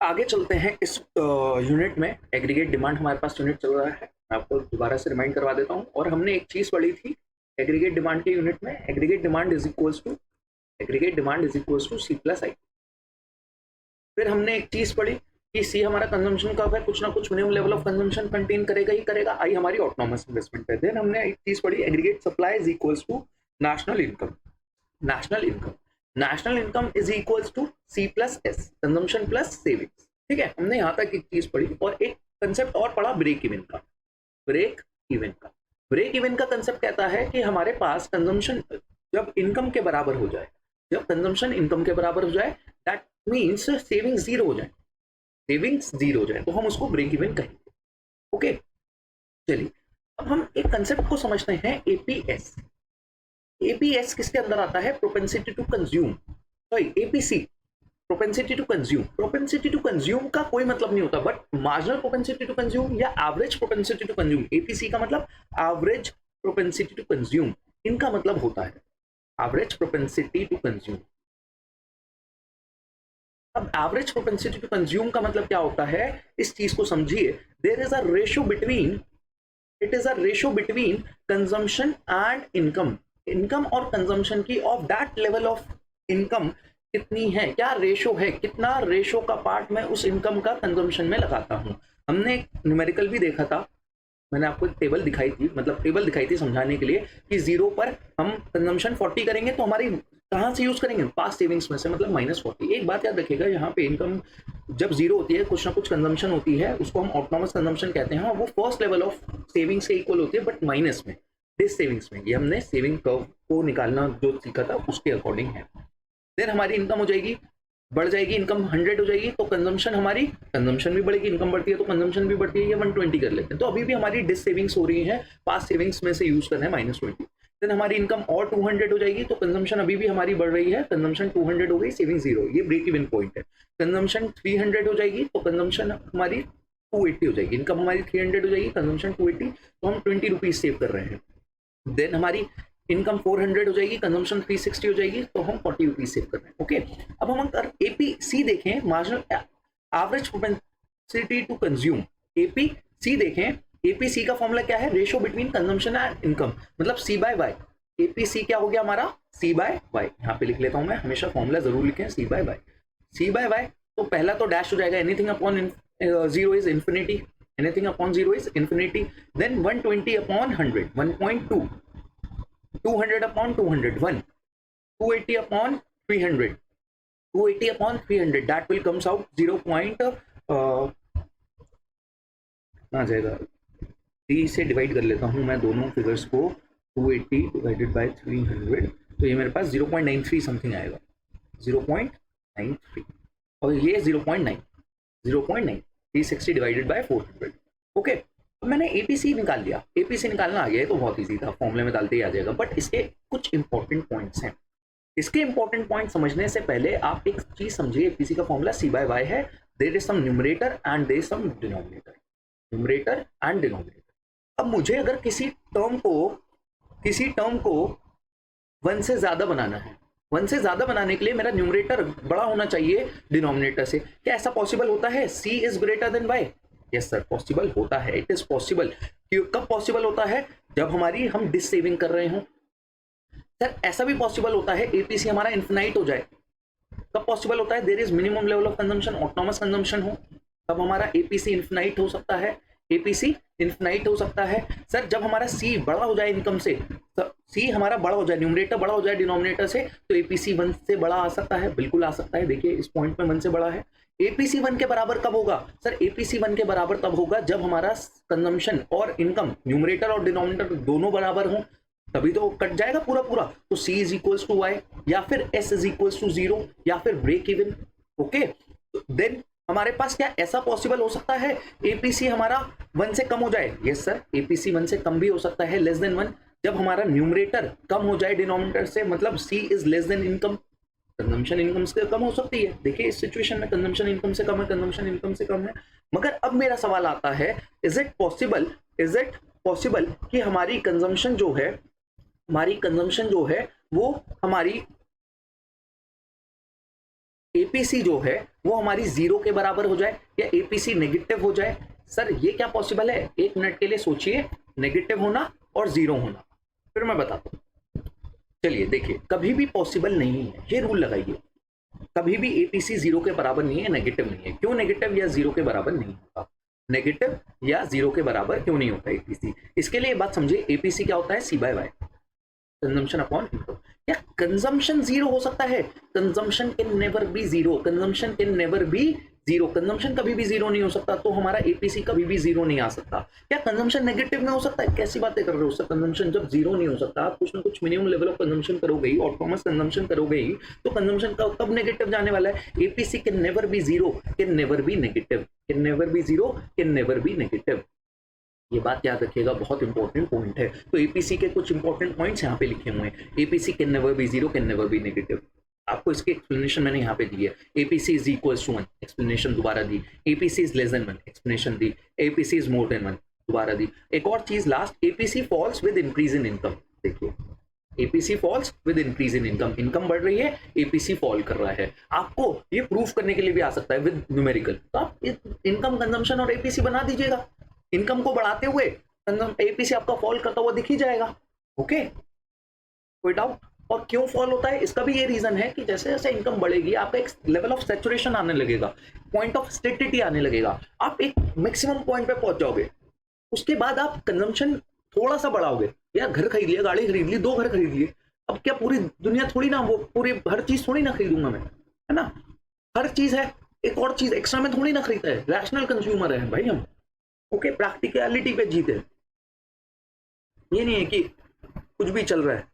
आगे चलते हैं इस यूनिट में। एग्रीगेट डिमांड हमारे पास यूनिट चल रहा है, मैं आपको दोबारा से रिमाइंड करवा देता हूँ। और हमने एक चीज पढ़ी थी एग्रीगेट डिमांड के यूनिट में, aggregate demand is equals to C plus I. फिर हमने एक चीज पढ़ी कि सी हमारा कंजम्पशन कर्व है, कुछ ना कुछ minimum level of consumption contain करेगा ही करेगा। आई हमारी ऑटोनॉमस इन्वेस्टमेंट है। देन हमने एक चीज पढ़ी aggregate supply is equals to national income. National income national income is equals to C plus S, consumption plus savings. ठीक है, हमने यहां तक एक चीज पढ़ी और एक कंसेप्ट और पढ़ा ब्रेक इवन का। ब्रेक इवन का ब्रेक इवन का कंसेप्ट कहता है कि हमारे पास कंजम्पशन जब इनकम के बराबर हो जाए, जब कंजम्पशन इनकम के बराबर हो जाए, दैट मीन्स सेविंग्स जीरो हो जाए, सेविंग्स जीरो हो जाए तो हम उसको ब्रेक इवन कहेंगे। ओके, चलिए अब हम एक कंसेप्ट को समझते हैं, एपीएस। एपीएस किसके अंदर आता है? Propensity to consume, sorry APC, propensity to consume. Propensity to consume का कोई मतलब नहीं होता, but marginal propensity to consume या average propensity to consume, APC का मतलब एवरेज प्रोपेंसिटी टू कंज्यूम, इनका मतलब होता है एवरेज प्रोपेंसिटी टू कंज्यूम। अब एवरेज प्रोपेंसिटी टू कंज्यूम का मतलब क्या होता है, इस चीज को समझिए। There is a ratio between, it is a ratio between consumption and income. Income और कंजम्पशन की of that level of income कितनी है, क्या रेशो है, कितना रेशो का पार्ट मैं उस इनकम का कंजम्पशन में लगाता हूं। हमने न्यूमेरिकल भी देखा था, मैंने आपको एक टेबल दिखाई थी, मतलब टेबल दिखाई थी समझाने के लिए कि जीरो पर हम कंजम्पशन 40 करेंगे तो हमारी कहां से यूज करेंगे, पास्ट सेविंग्स में से, मतलब -40। एक बात याद रखिएगा, यहाँ पे इनकम जब जीरो होती है, कुछ ना कुछ कंजम्पशन होती है, उसको हम ऑटोनॉमस कंजम्पशन कहते हैं। वो फर्स्ट लेवल ऑफ सेविंग्स के इक्वल होती है, बट माइनस में, डिस सेविंग्स में। ये हमने सेविंग कर्व को निकालना जो सीखा था उसके अकॉर्डिंग है। देन हमारी इनकम हो जाएगी, बढ़ जाएगी, इनकम 100 हो जाएगी तो कंजम्पशन, हमारी कंजम्पशन भी बढ़ेगी, इनकम बढ़ती है तो कंजम्पशन भी बढ़ती है। ये 120 कर लेते हैं तो अभी भी हमारी डिस सेविंग्स हो रही है, पास्ट सेविंग्स में से यूज कर रहे हैं -20। देन हमारी इनकम और 200 हो जाएगी तो कंजम्पशन अभी भी हमारी बढ़ रही है, कंजम्पशन 200 हो गई, सेविंग जीरो। ये ब्रेक इवन पॉइंट है। कंजम्पशन 300 हो जाएगी तो कंजम्पशन हमारी 280 हो जाएगी, इनकम हमारी 300 हो जाएगी, कंजम्पशन 280, तो हम 20 रुपीज सेव कर रहे हैं। देन हमारी इनकम 400 हो जाएगी, कंजम्पशन 360 हो जाएगी, तो हम 40 रुपीज सेव कर रहे हैं। ओके, अब हम अगर एपीसी देखें, marginal average propensity to consume, APC देखें, एपीसी का फॉर्मूला क्या है? Ratio between consumption and income, मतलब सी बाय वाई। एपीसी क्या हो गया हमारा? C by Y. यहाँ पे लिख लेता हूं मैं, हमेशा फॉर्मूला जरूर लिखें, C by Y. C by Y तो पहला तो डैश हो जाएगा, anything upon zero is infinity, anything upon zero is infinity. Then 120 upon 100, 1.2, 200 upon 200, 1, 280 upon 300, 280 upon 300, that will comes out 0. आ जाएगा, 3 से डिवाइड कर लेता हूं मैं दोनों फिगर्स को, 280 डिवाइडेड बाय 300, तो ये मेरे पास 0.93 समथिंग आएगा, 0.93, और ये 0.9, 360 डिवाइडेड बाय 400। ओके, तो मैंने एपीसी निकाल लिया, एपीसी निकालना आ गया तो बहुत इजी था, फॉर्मूले में डालते ही आ जाएगा। बट इसके कुछ इंपॉर्टेंट पॉइंट्स हैं। इसके इंपॉर्टेंट पॉइंट समझने से पहले आप एक चीज समझिए, एपीसी का फॉर्मूला सी बाय वाई है, there is some numerator and there is some denominator, numerator and denominator. अब मुझे अगर किसी टर्म को 1 से ज्यादा बनाना है, 1 से ज्यादा बनाने के लिए मेरा न्यूमरेटर बड़ा होना चाहिए डिनोमिनेटर से। क्या ऐसा पॉसिबल होता है? C is greater than Y? Yes sir, possible होता है, इट इज पॉसिबल। कब पॉसिबल होता है? जब हमारी हम डिस सेविंग कर रहे हो। सर ऐसा भी पॉसिबल होता है एपीसी हमारा इन्फिनाइट हो जाए। कब पॉसिबल होता है? There is minimum level of consumption, autonomous consumption हो, तब हमारा एपीसी इन्फिनाइट हो सकता है, एपीसी इन्फिनाइट हो सकता है। सर जब हमारा सी बड़ा हो जाए इनकम से, सी हमारा बड़ा हो जाए, न्यूमरेटर बड़ा हो जाए डिनोमिनेटर से, तो एपीसी 1 से बड़ा आ सकता है, बिल्कुल आ सकता है। देखिए इस पॉइंट में 1 से बड़ा है। एपीसी 1 के बराबर कब होगा? सर एपीसी 1 के बराबर तब होगा जब हमारा कंजम्पशन और इनकम, न्यूमरेटर और डिनोमिनेटर दोनों बराबर हो, तभी तो कट जाएगा पूरा पूरा। तो C is equals to Y, या फिर S इज इक्वल्स टू 0, या फिर ब्रेक इवन। ओके, देन हमारे पास क्या ऐसा पॉसिबल हो सकता है एपीसी हमारा 1 से कम हो जाए? यस सर, एपीसी 1 से कम भी हो सकता है, लेस देन 1, जब हमारा न्यूमरेटर कम हो जाए डिनोमिनेटर से, मतलब C is less then income, consumption income से कम हो सकती है। देखिए इस सिचुएशन में कंजम्पशन इनकम से कम है, कंजम्पशन इनकम से कम है। मगर अब मेरा सवाल आता है, इज इट पॉसिबल कि हमारी कंजम्पशन जो है, वो हमारी एपीसी जो है वो हमारी 0 के बराबर हो जाए या एपीसी नेगेटिव हो जाए। सर ये क्या पॉसिबल है? एक मिनट के लिए सोचिए, नेगेटिव होना और 0 होना, फिर मैं बताता हूं। चलिए देखिए, कभी भी पॉसिबल नहीं है, ये रूल लगाइए, कभी भी एपीसी 0 के बराबर नहीं है, नेगेटिव नहीं है। क्यों नेगेटिव या 0 के बराबर नहीं होता? नेगेटिव या 0 के बराबर क्यों नहीं होता एपीसी? इसके लिए बात समझिए, एपीसी क्या होता है? C by Y, consumption upon income. क्या कंजम्पशन 0 हो सकता है? Consumption can never be 0, consumption can never be 0, consumption कभी भी 0 नहीं हो सकता, तो हमारा एपीसी कभी भी 0 नहीं आ सकता। क्या कंजम्पशन नेगेटिव में हो सकता है? कैसी बातें कर रहे हो सर, कंजम्पशन जब 0 नहीं हो सकता, आप कुछ ना कुछ मिनिमम लेवल ऑफ कंजम्पशन करोगे ही, ऑटोनॉमस कंजम्पशन करोगे ही, तो कंजम्पशन कब नेगेटिव जाने वाला है? APC can never be 0, can never be negative, can never be 0, can never be negative. ये बात याद रखिएगा, बहुत इंपॉर्टेंट पॉइंट है। तो एपीसी के कुछ इंपॉर्टेंट पॉइंट्स यहाँ पे लिखे हुए हैं। APC can never be 0, can never be negative. आपको इसकी एक्सप्लेनेशन मैंने यहाँ पे दी है। APC is equals to 1, explanation दोबारा दी। APC is less than 1, explanation दी। एपीसी इज मोर देन 1, दोबारा दी। एक और चीज last, APC falls with increase in income. देखिए, APC falls with increase in income, income बढ़ रही है, एपीसी फॉल कर रहा है। आपको ये प्रूफ करने के लिए भी आ सकता है विद न्यूमेरिकल, तो आप इनकम, कंजम्पशन और एपीसी बना दीजिएगा। इनकम को बढ़ाते हुए एपीसी आपका फॉल करता हुआ दिख ही जाएगा। ओके, कोई डाउट? और क्यों फॉल होता है, इसका भी ये रीजन है कि जैसे जैसे इनकम बढ़ेगी, आपका एक लेवल ऑफ सैचुरेशन आने लगेगा, पॉइंट ऑफ स्टेटिटी आने लगेगा, आप एक मैक्सिमम पॉइंट पे पहुंच जाओगे। उसके बाद आप कंजम्पशन थोड़ा सा बढ़ाओगे, या घर खरीद लिया, गाड़ी खरीद ली, 2 घर खरीद लिए। अब क्या पूरी दुनिया थोड़ी ना, वो पूरी हर चीज थोड़ी ना खरीदूंगा मैं, है ना? हर चीज है, एक और चीज एक्स्ट्रा में थोड़ी ना खरीदता है। रैशनल कंज्यूमर है भाई हम। ओके, प्रैक्टिकलिटी पे जीते, ये नहीं है कि कुछ भी चल रहा है।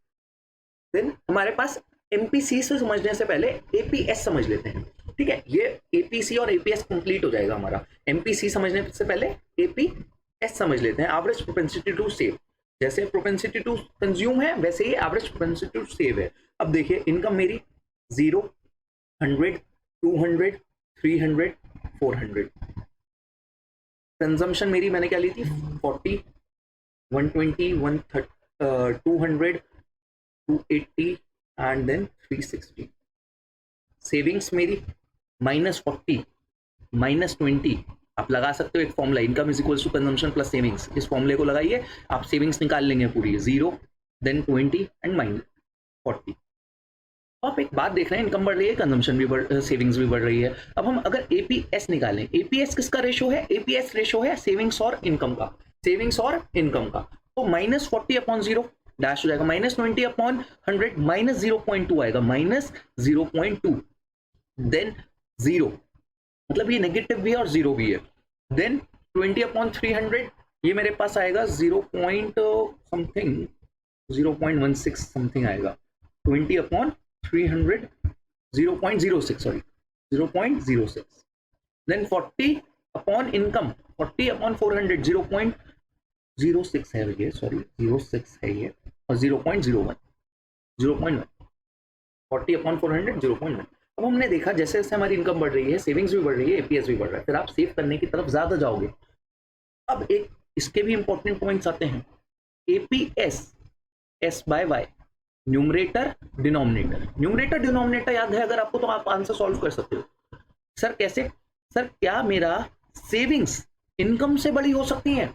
देन हमारे पास एमपीसी से समझने से पहले एपीएस समझ लेते हैं। ठीक है, ये एपीसी और एपीएस कंप्लीट हो जाएगा हमारा। एमपीसी समझने से पहले एपीएस समझ लेते हैं, एवरेज प्रोपेंसिटी टू सेव। जैसे प्रोपेंसिटी टू कंज्यूम है, वैसे ही एवरेज प्रोपेंसिटी टू सेव है। अब देखिए, इनकम मेरी 0, 100, 200, 300, 400। कंजम्पशन मेरी मैंने क्या ली थी? 40, 120, 130, 200, 280 एंड देन 360। सेविंग्स मेरी -40, -20। आप लगा सकते हो एक formula, income is equals to consumption plus savings. इस फॉर्मूले को लगाइए, आप सेविंग्स निकाल लेंगे पूरी, 0, देन 20 एंड -40। आप एक बात देख रहे हैं, इनकम बढ़ रही है, कंजम्पशन भी बढ़, सेविंग्स भी बढ़ रही है। अब हम अगर एपीएस निकालें, एपीएस किसका रेशो है? एपीएस रेशो है सेविंग्स और इनकम का, सेविंग्स और इनकम का। तो -40 अपॉन 0 डैश हो जाएगा, -20 अपॉन 100 -0.2 आएगा, -0.2, देन 0, मतलब ये नेगेटिव भी है और 0 भी है। देन 20 अपॉन 300, ये मेरे पास आएगा 0 समथिंग, 0.16 समथिंग आएगा। 20 upon 300, 0.06, sorry 0.06। Then 40 upon income, 40 upon 400, 0.06 है ये, सॉरी 06 है ये, और 0.01, 0.1, 40 अपॉन 400, 0.1। अब हमने देखा जैसे जैसे हमारी इनकम बढ़ रही है, सेविंग्स भी बढ़ रही है, एपीएस भी बढ़ रहा है, फिर आप सेव करने की तरफ ज्यादा जाओगे। अब एक इसके भी इंपॉर्टेंट पॉइंट्स आते हैं। APS S by Y, numerator denominator. Numerator denominator याद है अगर आपको, तो आप आंसर सॉल्व कर सकते हो। सर कैसे? सर क्या मेरा सेविंग्स इनकम से बड़ी हो सकती है?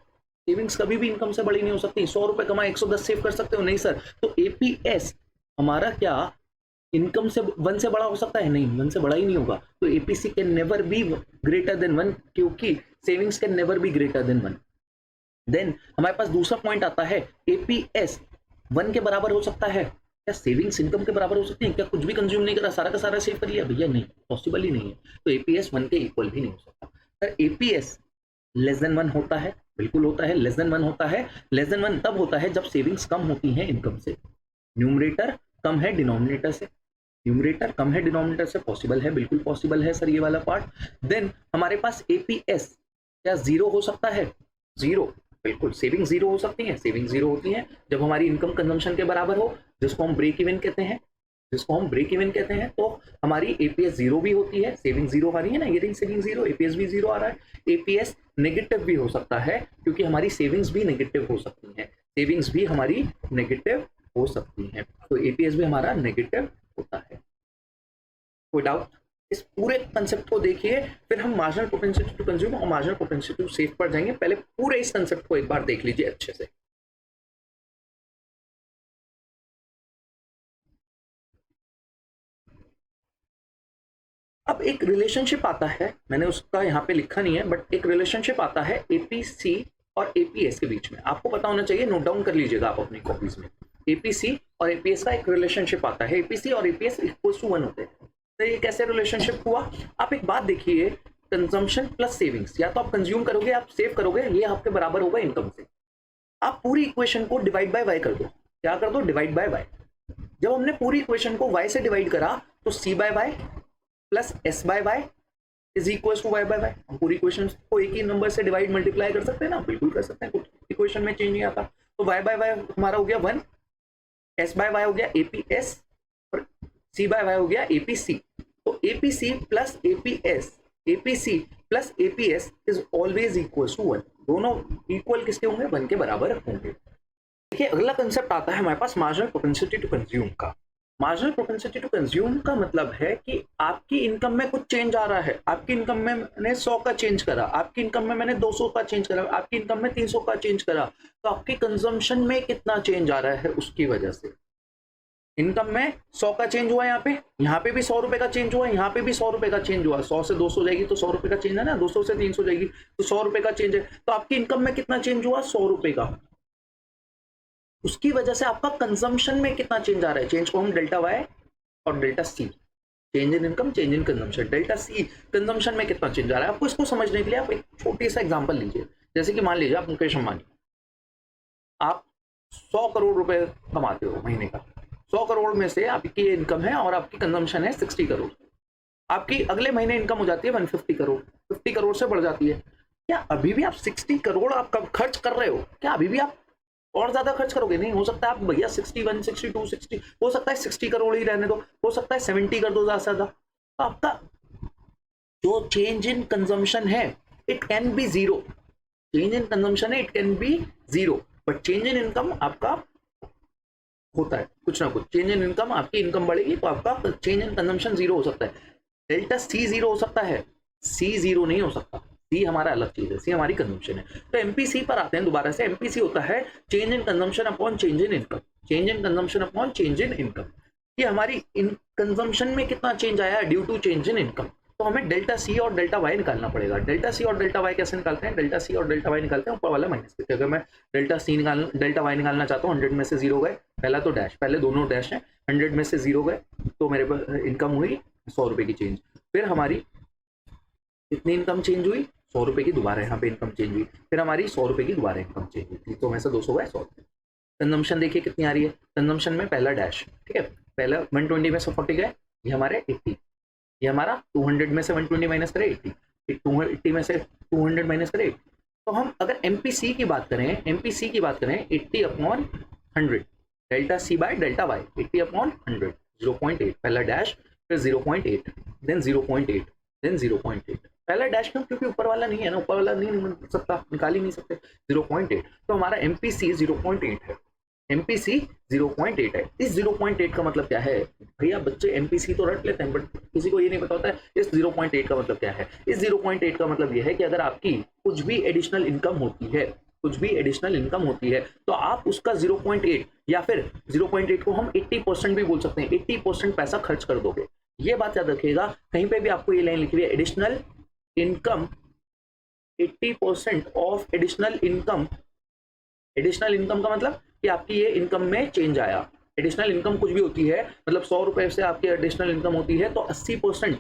सेविंग्स कभी भी इनकम से बड़ी नहीं हो सकती। 100 रुपए कमाए 110 सेव कर सकते हो? नहीं सर। तो एपीएस हमारा क्या इनकम से 1 से बड़ा हो सकता है? नहीं, 1 से बड़ा ही नहीं होगा। तो APC can never be greater than 1, क्योंकि savings can never be greater than 1। Then हमारे पास दूसरा पॉइंट आता है, एपीएस 1 के बराबर हो सकता है? क्या सेविंग्स इनकम के बराबर हो सकती है? क्या कुछ भी कंज्यूम नहीं करा, सारा का सारा सेव कर लिया? भैया नहीं, पॉसिबल ही नहीं है। तो एपीएस 1 के इक्वल भी नहीं हो सकता। सर एपीएस लेस देन 1 होता है? बिल्कुल होता है, लेस देन 1 होता है। लेस देन 1 तब होता है जब सेविंग्स कम होती हैं इनकम से, न्यूमरेटर कम है डिनोमिनेटर से, न्यूमरेटर कम है डिनोमिनेटर से, पॉसिबल है, बिल्कुल पॉसिबल है सर ये वाला पार्ट। देन हमारे पास एपीएस क्या 0 हो सकता है? 0, बिल्कुल। सेविंग 0 हो सकती है? सेविंग 0 होती है जब हमारी इनकम कंजम्पशन के बराबर हो, जिसको हम ब्रेक इवन कहते हैं, जिसको हम ब्रेक इवन कहते हैं। तो हमारी एपीएस 0 भी होती है, सेविंग 0 आ रही है ना, ये रही सेविंग 0, एपीएस भी 0 आ रहा है। एपीएस नेगेटिव भी हो सकता है, क्योंकि हमारी सेविंग्स भी नेगेटिव हो सकती हैं, सेविंग्स भी हमारी नेगेटिव हो सकती हैं। तो एपीएस भी हमारा नेगेटिव होता है। कोई डाउट? इस पूरे कंसेप्ट को देखिए, फिर हम मार्जिनल प्रोपेंसिटी टू कंज्यूम और मार्जिनल प्रोपेंसिटी टू सेव पर जाएंगे। पहले पूरे इस कंसेप्ट को एक बार देख लीजिए अच्छे से। अब एक रिलेशनशिप आता है, मैंने उसका यहाँ पे लिखा नहीं है, बट एक रिलेशनशिप आता है एपीसी और एपीएस के बीच में। आपको पता होना चाहिए, नोट डाउन कर लीजिएगा आप अपनी कॉपीज में। एपीसी और एपीएस का एक रिलेशनशिप आता है, एपीसी और एपीएस इक्वल टू 1 होते हैं। तो ये कैसे रिलेशनशिप हुआ? आप एक बात देखिए, कंजम्पशन प्लस सेविंग्स, या तो आप कंज्यूम करोगे आप सेव करोगे, ये आपके बराबर होगा इनकम से। आप पूरी इक्वेशन को डिवाइड बाय वाई कर दो। क्या कर दो? Divide by Y. जब हमने पूरी इक्वेशन को वाई से डिवाइड करा तो C by Y plus S by Y is equal to Y by Y. हम पूरी इक्वेशन को एक ही नंबर से डिवाइड मल्टीप्लाई कर सकते हैं ना? बिल्कुल कर सकते हैं, कुछ इक्वेशन में चेंज नहीं आता। तो वाई बाय वाई हमारा हो गया 1, एस बाय वाई हो गया एपीएस और सी बाय वाई हो गया एपीसी। तो APC plus APS, APC plus APS is always equal to 1। दोनों इक्वल किसके होंगे? 1 के बराबर होंगे। देखिए अगला कंसेप्ट आता है हमारे पास मार्जिनल प्रोपेंसिटी टू कंज्यूम का। मार्जिनल प्रोपेंसिटी टू कंज्यूम का मतलब है कि आपकी इनकम में कुछ चेंज आ रहा है। आपकी इनकम में मैंने 100 का चेंज करा, आपकी इनकम में मैंने 200 का चेंज करा, आपकी इनकम में 300 का चेंज करा, तो आपकी कंजम्पशन में कितना चेंज आ रहा है उसकी वजह से। इनकम में 100 का चेंज हुआ, यहाँ पे भी 100 रुपए का चेंज हुआ, यहाँ पे भी 100 रुपए का चेंज हुआ। 100 से 200 जाएगी तो 100 रुपए का चेंज है ना, 200 से 300 जाएगी तो 100 रुपए का चेंज है। तो आपकी इनकम में कितना चेंज हुआ? 100 रुपए का। उसकी वजह से आपका कंजम्पशन में कितना चेंज आ रहा है? चेंज को हम डेल्टा वाई और delta C, change in income change in consumption, delta C consumption में कितना चेंज आ रहा है। आपको इसको समझने के लिए आप एक छोटी सा एग्जांपल लीजिए। जैसे कि मान लीजिए आप मुकेश अंबानी, आप 100 करोड़ रुपए कमाते हो महीने का। 100 करोड़ में से आपकी इनकम है और आपकी कंजम्पशन है 60 करोड़। आपकी अगले महीने इनकम हो जाती है 150 करोड़, 50 करोड़ से बढ़ जाती है। क्या अभी भी आप 60 करोड़ आपका खर्च कर रहे हो? क्या अभी भी आप और ज्यादा खर्च करोगे? नहीं, हो सकता है आप भैया 61, 62, 60, हो सकता है 60 करोड़ ही रहने दो, हो सकता है 70 कर दो ज्यादा से ज्यादा। तो आपका जो चेंज इन कंजम्पशन है it can be zero. Change in consumption है it can be zero, but change in income आपका होता है कुछ ना कुछ। चेंज इन इनकम, आपकी इनकम बढ़ेगी तो आपका चेंज इन कंजम्पशन जीरो हो सकता है। डेल्टा सी जीरो हो सकता है, सी जीरो नहीं हो सकता। सी हमारा अलग चीज है, सी हमारी कंजम्पशन है। तो एमपीसी पर आते हैं दोबारा से। एमपीसी होता है change in consumption upon change in income, change in consumption upon change in income. ये हमारी इन कंजम्पशन में कितना चेंज आया है due to change in income. तो हमें डेल्टा सी और डेल्टा वाई निकालना पड़ेगा। डेल्टा सी और डेल्टा वाई कैसे निकालते हैं? डेल्टा सी और डेल्टा वाई निकालते हैं ऊपर वाला माइनस करके। अगर मैं डेल्टा वाई निकालना चाहता हूँ, 100 में से 0 गए, पहला तो डैश, पहले दोनों डैश है, 100 में से 0 गए तो मेरे पास इनकम हुई 100 रुपए की चेंज। फिर हमारी कितनी इनकम चेंज हुई? 100 रुपए की दोबारा यहाँ पे इनकम चेंज हुई। फिर हमारी 100 रुपए की दोबारा इनकम चेंज हुई, तो में से 200 गए 100 रुपए। कंजम्पशन देखिए कितनी आ रही है। कंजम्पशन में पहला डैश, ठीक है, पहला 120 में से 40 गए, ये हमारे 80, ये हमारा 200 में से 120 माइनस करे 80, 280 में से 200 माइनस करे 80। तो हम अगर एमपीसी की बात करें, एमपीसी की बात करें 80 upon 100, delta C by delta Y, 80 upon 100, 0.8 पहला डैश, फिर 0.8, देन 0.8, देन 0.8। पहला डैश क्यों? क्योंकि ऊपर वाला नहीं है ना, ऊपर वाला नहीं निकल सकता, निकाल ही नहीं सकते। 0.8, तो हमारा एमपीसी 0.8 है। एमपीसी 0.8 है। इस 0.8 का मतलब क्या है? भैया बच्चे एमपीसी तो रट लेते हैं, बट किसी को ये नहीं पता होता है इस 0.8 का मतलब क्या है। इस 0.8 का मतलब ये है कि अगर आपकी कुछ भी एडिशनल इनकम होती है, कुछ भी एडिशनल इनकम होती है, तो आप उसका 0.8 या फिर 0.8 को हम 80% भी बोल सकते हैं, 80% पैसा खर्च कर दोगे। ये बात याद रखिएगा, कहीं पे भी आपको ये लाइन लिखी हुई है additional income, 80% of additional income. Additional income का मतलब कि आपकी ये इनकम में चेंज आया। एडिशनल इनकम कुछ भी होती है, मतलब 100 रुपए से आपकी एडिशनल इनकम होती है, तो 80%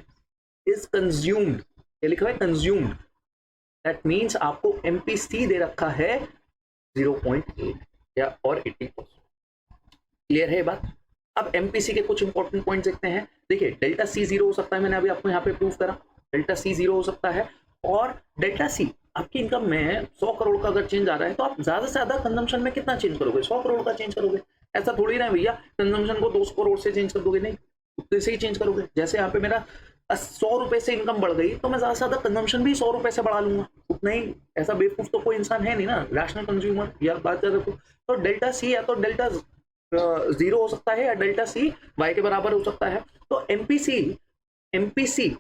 इज कंज्यूम्ड। ये लिखा है कंज्यूम्ड, दैट मीन्स आपको एमपीसी दे रखा है 0.8 या और 80%। क्लियर है ये बात? अब एमपीसी के कुछ इंपॉर्टेंट पॉइंट्स देखते हैं। देखिए डेल्टा सी जीरो हो सकता है, मैंने अभी आपको यहाँ पे प्रूव करा, डेल्टा सी जीरो हो सकता है। और डेल्टा सी, आपकी इनकम में 100 करोड़ का अगर चेंज आ रहा है तो आप ज्यादा से ज्यादा कंजम्पशन में कितना चेंज करोगे? 100 करोड़ का चेंज करोगे। ऐसा थोड़ी ना भैया कंजम्पशन को 200 करोड़ से चेंज कर दोगे, नहीं, उतने से ही चेंज करोगे। जैसे यहाँ पे मेरा 100 रुपए से इनकम बढ़ गई तो मैं ज्यादा से ज्यादा कंजम्पशन भी 100 रुपए से बढ़ा लूंगा, उतना ही। ऐसा बेवकूफ तो कोई इंसान है नहीं ना, रैशनल कंज्यूमर। या बात याद रखो, तो डेल्टा सी या तो डेल्टा जीरो हो सकता है या डेल्टा सी वाई के बराबर हो सकता है। तो एमपीसी एमपीसी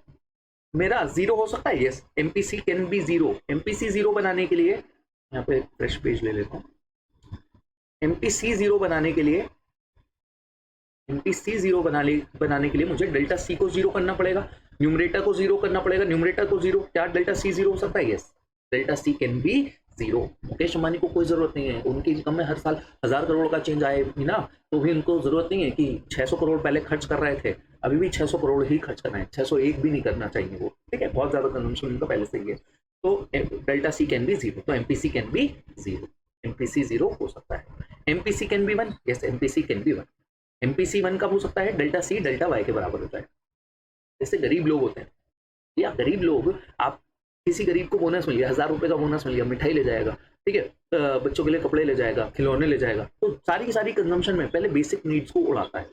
मेरा जीरो हो सकता है, yes MPC can be zero. MPC zero बनाने के लिए यहाँ पे फ्रेश पेज ले लेता हूँ। एमपीसी जीरो बनाने के लिए, एमपीसी जीरो बनाने के लिए मुझे डेल्टा सी को जीरो करना पड़ेगा, न्यूमरेटर को जीरो करना पड़ेगा। न्यूमरेटर को जीरो, क्या डेल्टा सी जीरो हो सकता है? Yes delta C can be zero. Mukesh Ambani को कोई जरूरत नहीं है, उनकी इनकम में हर साल 1000 करोड़ का चेंज आए भी ना, तो भी उनको जरूरत नहीं है कि 600 करोड़ पहले खर्च कर रहे थे, अभी भी 600 करोड़ ही खर्च करना है, 601 भी नहीं करना चाहिए वो, ठीक है, बहुत ज्यादा कंजम्पशन उनका पहले से ही है। तो delta C can be zero, तो MPC can be zero, MPC zero हो सकता है। MPC can be one, yes MPC can be one. MPC one कब हो सकता है? डेल्टा सी डेल्टा वाई के बराबर होता है। जैसे गरीब लोग होते हैं या गरीब लोग, आप किसी गरीब को बोनस मिल गया, 1000 रुपए का बोनस मिल गया, मिठाई ले जाएगा, ठीक है, बच्चों के लिए कपड़े ले जाएगा, खिलौने ले जाएगा, तो सारी की सारी कंजम्पशन में पहले बेसिक नीड्स को उड़ाता है।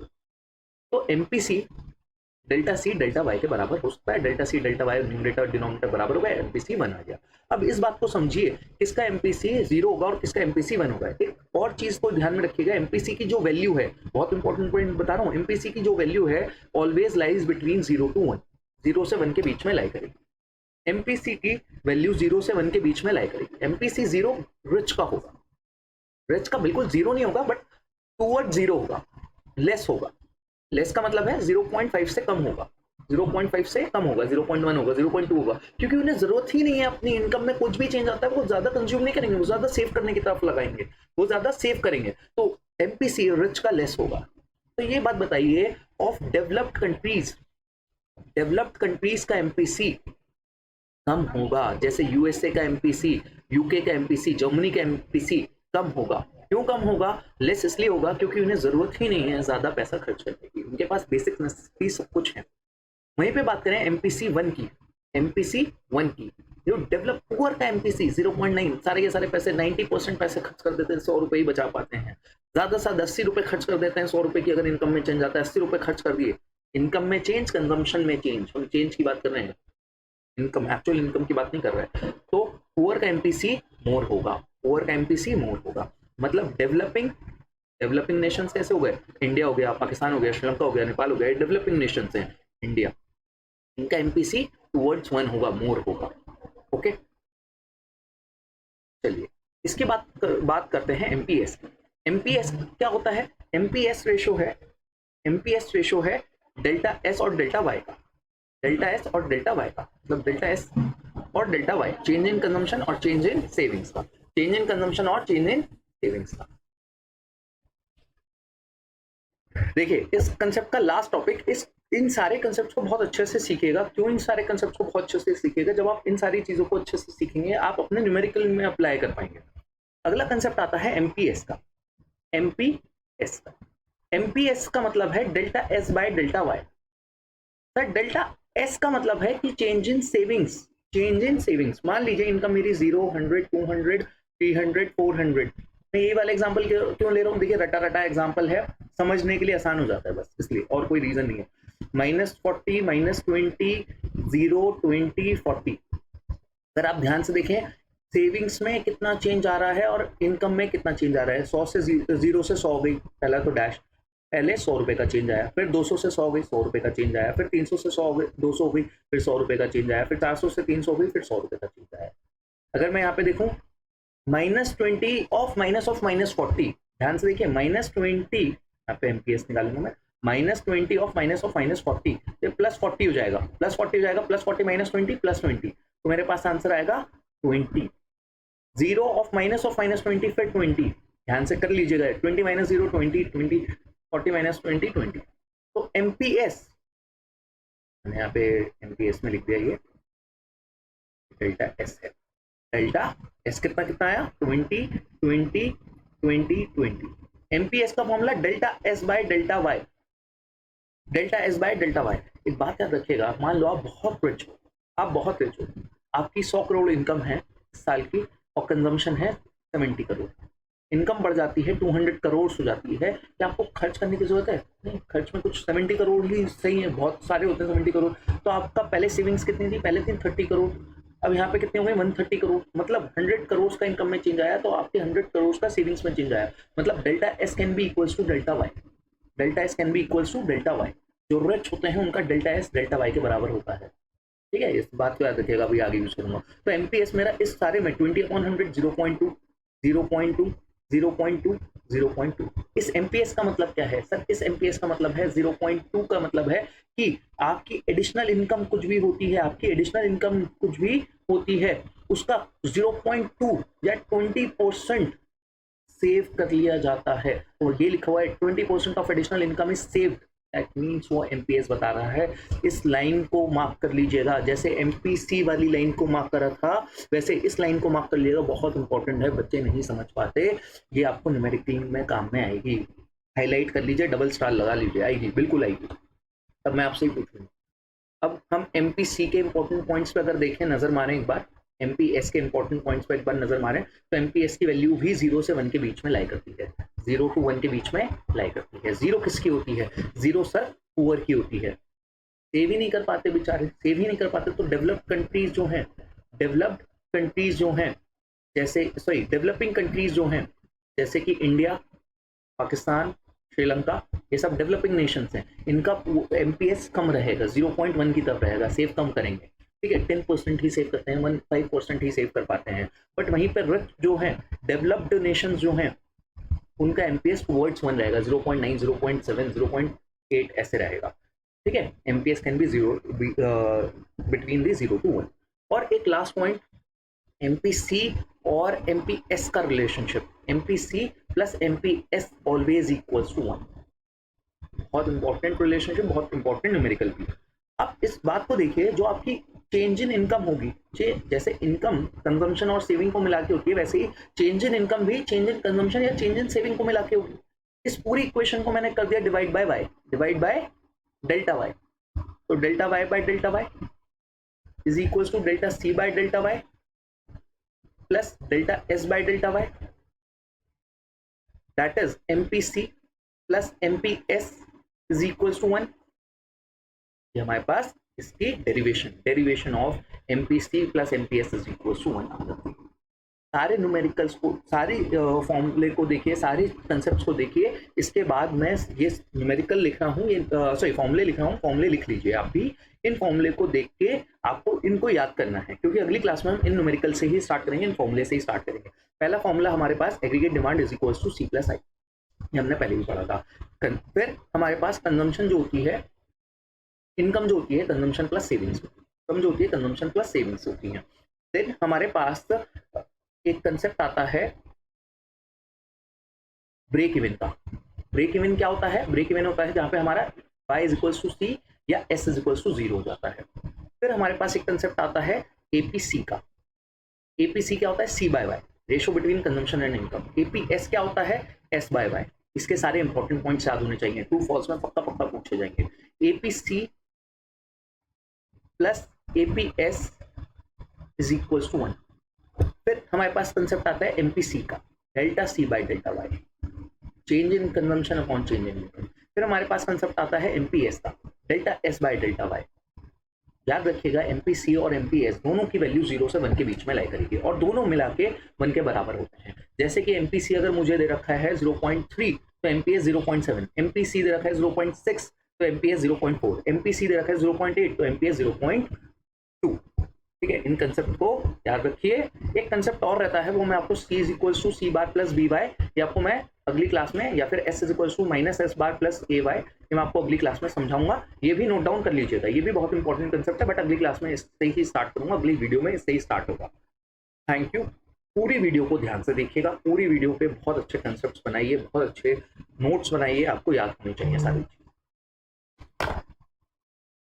तो MPC delta C delta Y के बराबर हो सकता है। Delta C delta Y numerator denominator बराबर हो गया, एमपीसी वन आ गया। अब इस बात को समझिए, किसका एमपीसी जीरो होगा और किसका एमपीसी वन होगा। एक और चीज को ध्यान में रखिएगा, एमपीसी की जो वैल्यू है, बहुत इंपॉर्टेंट पॉइंट बता रहा हूँ, एमपीसी की जो वैल्यू है ऑलवेज लाइज बिटवीन 0 to 1, 0 से 1 के बीच में लाई करेगी। एमपीसी की वैल्यू 0 से 1 के बीच में लाई करेगी। एमपीसी जीरो रिच का होगा, रिच का बिल्कुल जीरो नहीं होगा, बट टूवर्ड जीरो होगा, लेस होगा। लेस का मतलब है 0.5 से कम होगा, 0.5 से कम होगा, 0.1 होगा, 0.2 होगा, क्योंकि उन्हें जरूरत ही नहीं है अपनी इनकम में कुछ भी चेंज आता है वो ज्यादा कंज्यूम नहीं करेंगे, वो ज्यादा सेव करने की तरफ लगाएंगे, वो ज्यादा सेव करेंगे। तो एमपीसी रिच का लेस होगा। तो ये बात बताइए, of developed countries, developed countries का एमपीसी कम होगा, जैसे यूएसए का एमपीसी, यूके का एमपीसी, जर्मनी का एमपीसी कम होगा। क्यों कम होगा? लेस इसलिए होगा क्योंकि उन्हें जरूरत ही नहीं है ज्यादा पैसा खर्च करने की, उनके पास बेसिक नेसेसिटी सब कुछ है। वहीं पे बात करें एमपीसी वन की, एमपीसी वन की जो डेवलप पुअर का एमपीसी 0.9, सारे के सारे पैसे 90% पैसे खर्च कर देते हैं, 100 रुपए ही बचा पाते हैं, ज्यादा से ज्यादा 80 रुपए खर्च कर देते हैं। 100 रुपए की अगर इनकम में चेंज आता है, 80 रुपए खर्च कर दिए, इनकम में चेंज, कंजम्पशन में चेंज, हम चेंज की बात कर रहे हैं, इनकम एक्चुअल इनकम की बात नहीं कर रहे हैं। तो पुअर का एमपीसी मोर होगा, पुअर का एमपीसी मोर होगा। मतलब डेवलपिंग नेशंस कैसे हो गए? इंडिया हो गया, पाकिस्तान हो गया, श्रीलंका हो गया, नेपाल हो गया, डेवलपिंग नेशंस हैं। इंडिया, इनका एमपीसी टुवर्ड्स 1 होगा, मोर होगा। ओके, चलिए इसके बाद बात करते हैं एमपीएस। एमपीएस क्या होता है? एमपीएस रेशो है, एमपीएस रेशो है डेल्टा एस और डेल्टा वाई का, डेल्टा एस और डेल्टा वाई का, मतलब डेल्टा एस और delta Y, change in consumption और चेंज इन सेविंग्स का, चेंज इन कंजम्पशन और चेंज इन सेविंग्स का। देखिए इस कंसेप्ट का लास्ट टॉपिक, इस इन सारे कंसेप्ट को बहुत अच्छे से सीखिएगा। क्यों इन सारे कंसेप्ट को बहुत अच्छे से सीखिएगा? जब आप इन सारी चीजों को अच्छे से सीखेंगे, आप अपने न्यूमेरिकल में अप्लाई कर पाएंगे। अगला कंसेप्ट आता है एमपीएस का। एमपीएस का, एमपीएस का मतलब है delta S by delta Y. Sir delta S का मतलब है कि change in savings, change in savings. मान लीजिए इनकम मेरी 0, 100, 200, 300, 400। मैं ये वाला एग्जांपल क्यों ले रहा हूँ? देखिए रटा रटा एग्जांपल है, समझने के लिए आसान हो जाता है बस, इसलिए, और कोई रीजन नहीं है। -40, -20, 0, 20, 40। अगर आप ध्यान से देखें, सेविंग्स में कितना चेंज आ रहा है और इनकम में कितना चेंज आ रहा है। 100 से 0 से 100 गई, पहला तो डैश, पहले 100 रुपए का चेंज आया, फिर 200 से 100 गई, 100 रुपए का चेंज आया, फिर 300 से 100 गई, 200 गई, फिर 100 रुपए का चेंज आया, फिर 400 से 300 गई, फिर 100 रुपए का चेंज आया। अगर मैं यहाँ पे देखूं -20 ऑफ -40, ध्यान से देखिए -20, यहाँ पे एमपीएस निकालूंगा मैं, -20 ऑफ -40, ये +40 हो जाएगा, +40 हो जाएगा, +40 -20 +20, तो मेरे पास आंसर आएगा 20। 0 ऑफ -20 फिर 20, ध्यान से कर लीजिएगा, 20 - 0 20, 20 40 - 20 20। तो एमपीएस मैंने यहाँ पे एमपीएस में लिख दिया, ये डेल्टा एस है। डेल्टा एस कितना कितना आया? 20 20 20 20। एमपीएस का formula delta S by delta Y, delta S by delta Y. एक बात याद रखिएगा, मान लो आप बहुत रिच हो, आप बहुत रिच हो, आपकी 100 करोड़ इनकम है साल की और कंजम्पशन है 70 करोड़, इनकम बढ़ जाती है 200 करोड़ हो जाती है, क्या आपको खर्च करने की जरूरत है? नहीं, खर्च में कुछ 70 करोड़ ही सही है, बहुत सारे होते हैं 70 करोड़। तो आपका पहले सेविंग्स कितनी थी? पहले थी 30 करोड़, अब यहाँ पे कितने हो गए? 130 करोड़। मतलब 100 करोड़ का इनकम में चेंज आया, तो आपके 100 करोड़ का सेविंग्स में चेंज आया। मतलब delta S can be equals to delta Y, delta S can be equals to delta Y. जो रिच होते हैं उनका डेल्टा एस डेल्टा वाई के बराबर होता है। ठीक है, इस बात को याद रखिएगा, अभी आगे यूज करूंगा। तो एमपीएस मेरा इस सारे में 20/100 0.2 0.2 0.2 0.2। इस एमपीएस का मतलब क्या है सर? इस एमपीएस का मतलब है 0.2 का मतलब है कि आपकी एडिशनल इनकम कुछ भी होती है, आपकी एडिशनल इनकम कुछ भी होती है, उसका 0.2 या 20% सेव कर लिया जाता है। तो ये लिखा हुआ है 20% of additional income is saved, that means वो एमपीएस बता रहा है। इस लाइन को मार्क कर लीजिएगा, जैसे एमपीसी वाली लाइन को मार्क करा था वैसे इस लाइन को मार्क कर लीजिएगा, बहुत इंपॉर्टेंट है, बच्चे नहीं समझ पाते, ये आपको न्यूमेरिकल में काम में आएगी। हाईलाइट कर लीजिए, डबल स्टार लगा लीजिए, आएगी, बिल्कुल आएगी। अब मैं आपसे ही पूछूंगा, अब हम एमपीसी के इंपॉर्टेंट पॉइंट्स पे अगर देखें, नजर मारें एक बार, एमपीएस के इंपॉर्टेंट पॉइंट्स पर एक बार नजर मारें, तो एमपीएस की वैल्यू भी 0 से 1 के बीच में लाई करती है, 0 to 1 के बीच में लाई करती है। 0 किसकी होती है? 0 सर पुअर की होती है, सेव ही नहीं कर पाते बेचारे, सेव ही नहीं कर पाते। तो डेवलप्ड कंट्रीज जो हैं, डेवलप्ड कंट्रीज जो हैं, जैसे सॉरी डेवलपिंग कंट्रीज जो हैं, जैसे कि इंडिया, पाकिस्तान, श्रीलंका, ये सब डेवलपिंग नेशंस हैं, इनका एमपीएस कम रहेगा, 0.1 की तरफ रहेगा, सेव कम करेंगे। ठीक है, 10% ही सेव करते हैं, 5% ही सेव कर पाते हैं। बट वहीं पर रिच जो है, डेवलप्ड नेशंस जो हैं, उनका एमपीएस टुवर्ड्स 1 रहेगा, 0.9 0.7 0.8 ऐसे रहेगा। ठीक है, MPS can be 0 between the 0 to 1। और एक लास्ट पॉइंट, एमपीसी और एमपीएस का relationship, MPC plus MPS always equals to 1, बहुत इंपॉर्टेंट रिलेशनशिप, बहुत इंपॉर्टेंट न्यूमेरिकल भी। अब इस बात को देखिए, जो आपकी चेंज इन इनकम होगी, जैसे इनकम कंजम्पशन और सेविंग को मिला के होती है, वैसे ही चेंज इन इनकम भी चेंज इन कंजम्पशन या चेंज इन सेविंग को मिला के होगी। इस पूरी इक्वेशन को मैंने कर दिया divide by Y, divide by delta Y. तो delta Y by delta Y is equals to delta C by delta Y plus delta S by delta Y, that is MPC plus MPS is equals to 1। ये हमारे पास इसकी derivation of MPC plus MPS is equals to 1। सारे numericals को, सारी फॉर्मूले को देखिए, सारे कंसेप्ट्स को देखिए। इसके बाद मैं ये न्यूमेरिकल लिख रहा हूँ, ये सॉरी फॉर्मूले लिख रहा हूँ, फॉर्मूले लिख लीजिए आप भी। इन फॉर्मूले को देख के आपको इनको याद करना है, क्योंकि अगली क्लास में हम इन न्यूमेरिकल से ही स्टार्ट करेंगे, इन फॉर्मूले से ही स्टार्ट करेंगे। पहला फॉर्मूला हमारे पास aggregate demand is equals to C plus I, ये हमने पहले भी पढ़ा था। फिर हमारे पास कंजम्पशन जो होती है, इनकम जो होती है कंजम्पशन प्लस सेविंग्स, इनकम जो होती है कंजम्पशन प्लस सेविंग्स होती है। देन हमारे पास एक कंसेप्ट आता है ब्रेक इवन का। ब्रेक इवन क्या होता है? ब्रेक इवन होता है जहां पे हमारा y इज इक्वल्स टू सी या s इज इक्वल्स टू 0 हो जाता है। फिर हमारे पास एक कंसेप्ट आता है एपीसी का। एपीसी क्या होता है? C by Y, ratio between consumption and income. APS क्या होता है? S by Y. इसके सारे इंपॉर्टेंट पॉइंट्स याद होने चाहिए, ट्रू फॉल्स में पक्का पक्का पूछे जाएंगे। APC plus APS is equals to 1। फिर हमारे पास कंसेप्ट आता है एमपीसी का, delta C by delta Y, change in consumption upon change in income. फिर हमारे पास कंसेप्ट आता है एमपीएस का, delta S by delta Y. याद रखिएगा एमपीसी और एमपीएस दोनों की वैल्यू 0 से 1 के बीच में लाई करेगी, और दोनों मिला के 1 के बराबर होते हैं। जैसे कि एमपीसी अगर मुझे दे रखा है 0.3 तो एमपीएस 0.7, एमपीसी दे रखा है 0.6 तो एमपीएस 0.4, एमपीसी दे रखा है 0.8 तो एमपीएस 0.2। ठीक है, इन कंसेप्ट को याद रखिए। एक कंसेप्ट और रहता है, वो मैं आपको c is equals to C bar plus B Y, ये आपको मैं अगली क्लास में, या फिर s is equals to minus S bar plus A Y, ये मैं आपको अगली क्लास में समझाऊंगा। ये भी नोट डाउन कर लीजिएगा, ये भी बहुत इंपॉर्टेंट कंसेप्ट है, बट अगली क्लास में इससे ही स्टार्ट करूंगा, अगली वीडियो में इससे ही स्टार्ट होगा। Thank you. पूरी वीडियो को ध्यान से देखिएगा, पूरी वीडियो पे बहुत अच्छे कंसेप्ट बनाइए, बहुत अच्छे नोट्स बनाइए, आपको याद होनी चाहिए सारी चीज़।